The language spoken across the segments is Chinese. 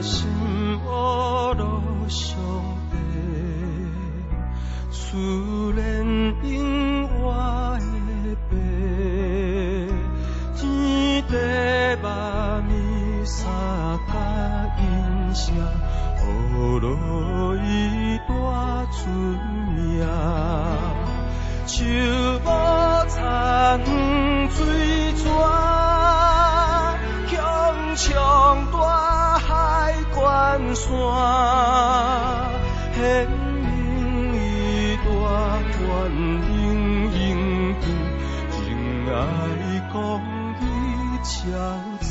心乌落上帝，思念永活的爸，天地万物三甲因舍，予落伊大出名。树无残水泉，强冲大海关山，显明伊大权应应对，情爱公义超全。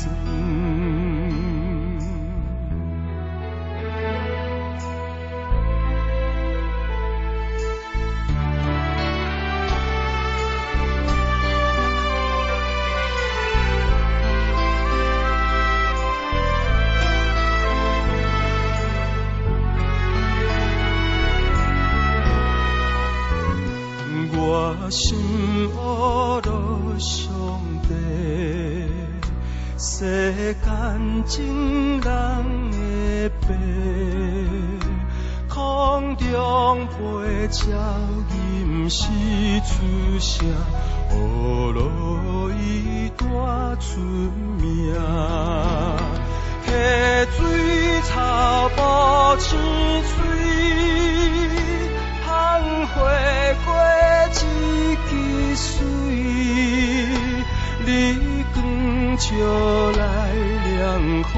我心乌落上帝，世间真人的爸，空中飞鸟吟诗出声，予落伊大出名。溪水草木青水，风花过一支水，日光照来，凉风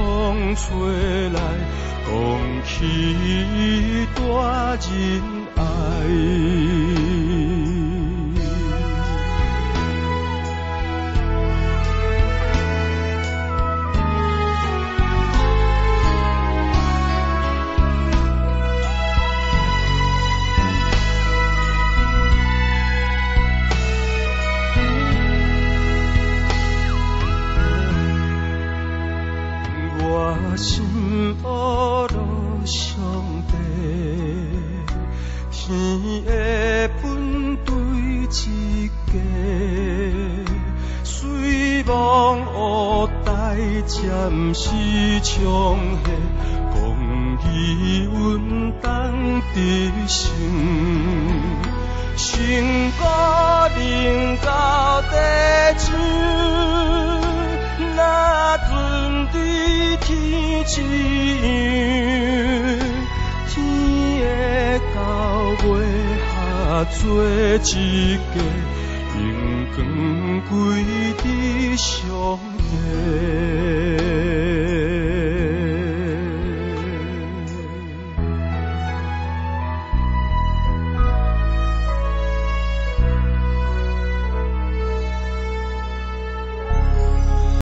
吹来，讲起大仁爱。我心乌落上帝，天的本对一家，随望乌台暂时冲下，公义稳当得胜，成果能到地上。若存对天一样，天的到尾下做一家，荣光归伫上帝。